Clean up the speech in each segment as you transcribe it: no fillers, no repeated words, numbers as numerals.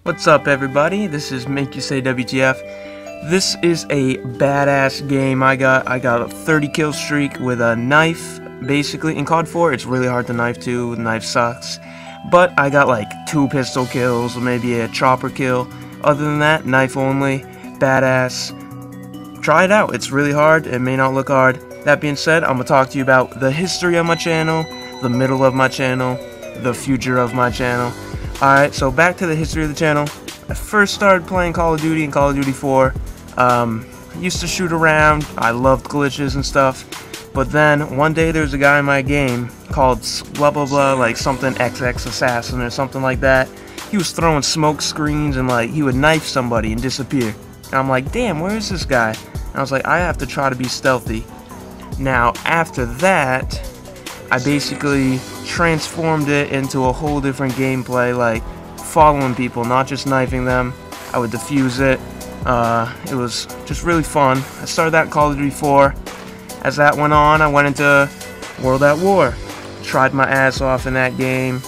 What's up, everybody? This is MakeUSayWTF. This is a badass game. I got a 30 kill streak with a knife. Basically, in COD4, it's really hard to knife too. The knife sucks. But I got like 2 pistol kills, or maybe a chopper kill. Other than that, knife only. Badass. Try it out. It's really hard. It may not look hard. That being said, I'm going to talk to you about the history of my channel, the middle of my channel, the future of my channel. Alright, so back to the history of the channel. I first started playing Call of Duty and Call of Duty 4. I used to shoot around. I loved glitches and stuff. But then, one day there was a guy in my game called blah blah blah, like something XX Assassin or something like that. He was throwing smoke screens and like he would knife somebody and disappear. And I'm like, damn, where is this guy? And I was like, I have to try to be stealthy. Now, after that, I basically transformed it into a whole different gameplay, like following people, not just knifing them. I would defuse it. It was just really fun. I started that in Call of Duty 4. As that went on, I went into World at War. Tried my ass off in that game.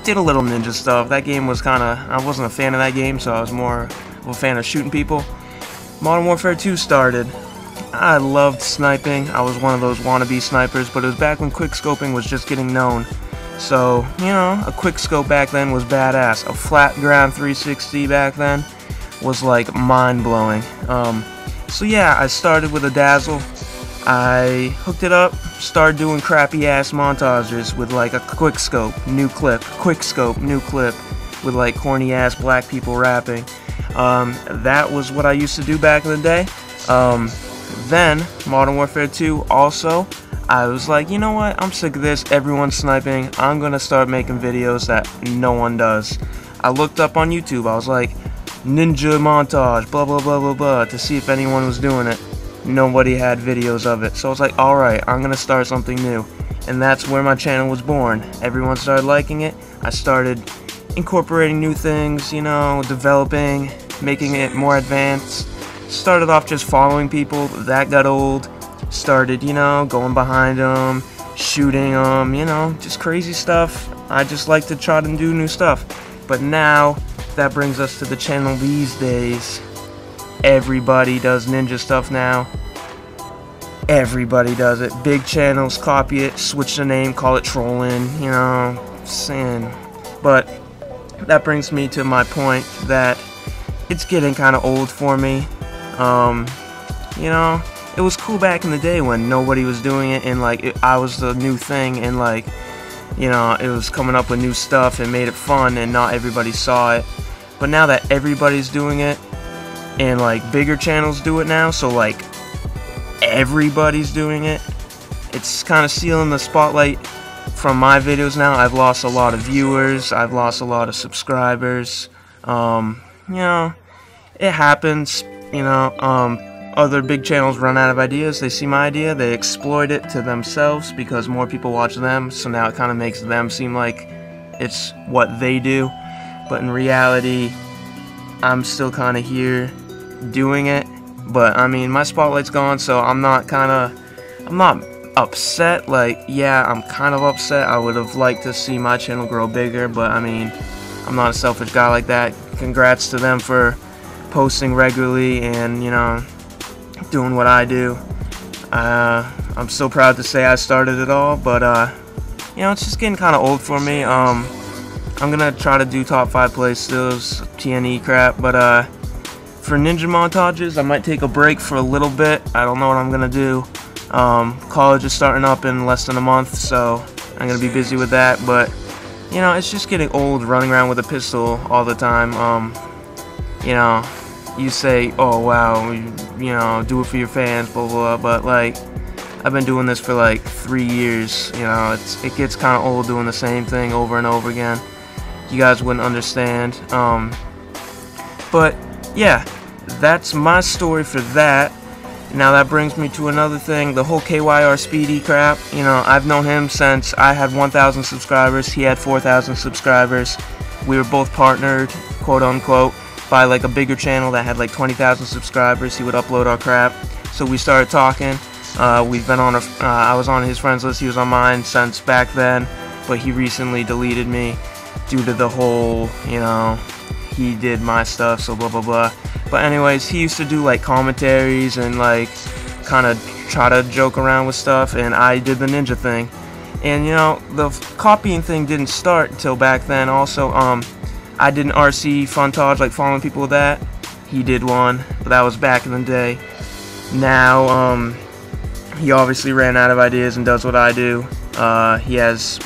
Did a little ninja stuff. That game was I wasn't a fan of that game, so I was more of a fan of shooting people. Modern Warfare 2 started. I loved sniping. I was one of those wannabe snipers, but it was back when quickscoping was just getting known. So, you know, a quickscope back then was badass. A flat ground 360 back then was like mind-blowing. So yeah, I started with a Dazzle. I hooked it up, started doing crappy-ass montages with like a quickscope, new clip, quickscope, new clip, with like corny-ass black people rapping. That was what I used to do back in the day. Then, Modern Warfare 2 also, I was like, you know what, I'm sick of this, everyone's sniping, I'm gonna start making videos that no one does. I looked up on YouTube, I was like, ninja montage, blah blah blah blah blah, to see if anyone was doing it. Nobody had videos of it, so I was like, alright, I'm gonna start something new. And that's where my channel was born. Everyone started liking it, I started incorporating new things, you know, developing, making it more advanced. Started off just following people, that got old. Started, you know, going behind them, shooting them, you know, just crazy stuff. I just like to try to do new stuff. But now, that brings us to the channel these days. Everybody does ninja stuff now. Everybody does it. Big channels copy it, switch the name, call it trolling, you know, sin. But that brings me to my point that it's getting kind of old for me. You know, it was cool back in the day when nobody was doing it and like I was the new thing and like, you know, it was coming up with new stuff and made it fun and not everybody saw it. But now that everybody's doing it and like bigger channels do it now, so like everybody's doing it, it's kind of stealing the spotlight from my videos now. I've lost a lot of viewers, I've lost a lot of subscribers. You know, it happens. You know, other big channels run out of ideas. They see my idea, they exploit it to themselves because more people watch them, so now it kind of makes them seem like it's what they do. But in reality, I'm still kind of here doing it. But I mean, my spotlight's gone, so I'm not upset. Like, yeah, I'm kind of upset. I would have liked to see my channel grow bigger, but I mean, I'm not a selfish guy like that. Congrats to them for posting regularly and, you know, doing what I do. I'm so proud to say I started it all, but you know, it's just getting kind of old for me. I'm gonna try to do top 5 play stills, TNE crap, but for ninja montages, I might take a break for a little bit. I don't know what I'm gonna do. College is starting up in less than a month, so I'm gonna be busy with that. But you know, it's just getting old running around with a pistol all the time. You know, you say, oh wow, you know, do it for your fans, blah blah blah, but like, I've been doing this for like 3 years, you know, it gets kind of old doing the same thing over and over again. You guys wouldn't understand. But yeah, that's my story for that. Now that brings me to another thing, the whole KYR Speedy crap. You know, I've known him since I had 1,000 subscribers, he had 4,000 subscribers. We were both partnered, quote unquote, by like a bigger channel that had like 20,000 subscribers. He would upload our crap, so we started talking. We've been on I was on his friends list, he was on mine since back then, but he recently deleted me due to the whole, you know, he did my stuff, so blah blah blah. But anyways, he used to do like commentaries and like kind of try to joke around with stuff, and I did the ninja thing. And you know, the copying thing didn't start until back then. Also, I did an RC montage, like following people with that. He did one, but that was back in the day. Now, he obviously ran out of ideas and does what I do. He has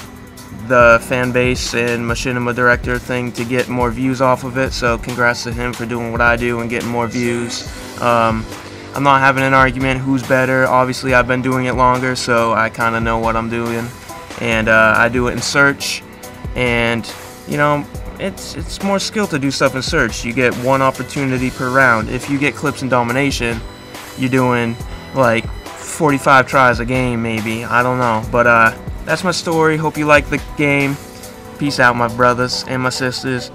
the fan base and machinima director thing to get more views off of it, so congrats to him for doing what I do and getting more views. I'm not having an argument who's better. Obviously, I've been doing it longer, so I kind of know what I'm doing. And I do it in search, and you know, it's more skill to do stuff in search. You get one opportunity per round. If you get clips in domination, you're doing like 45 tries a game, maybe. I don't know, but that's my story. Hope you like the game. Peace out, my brothers and my sisters.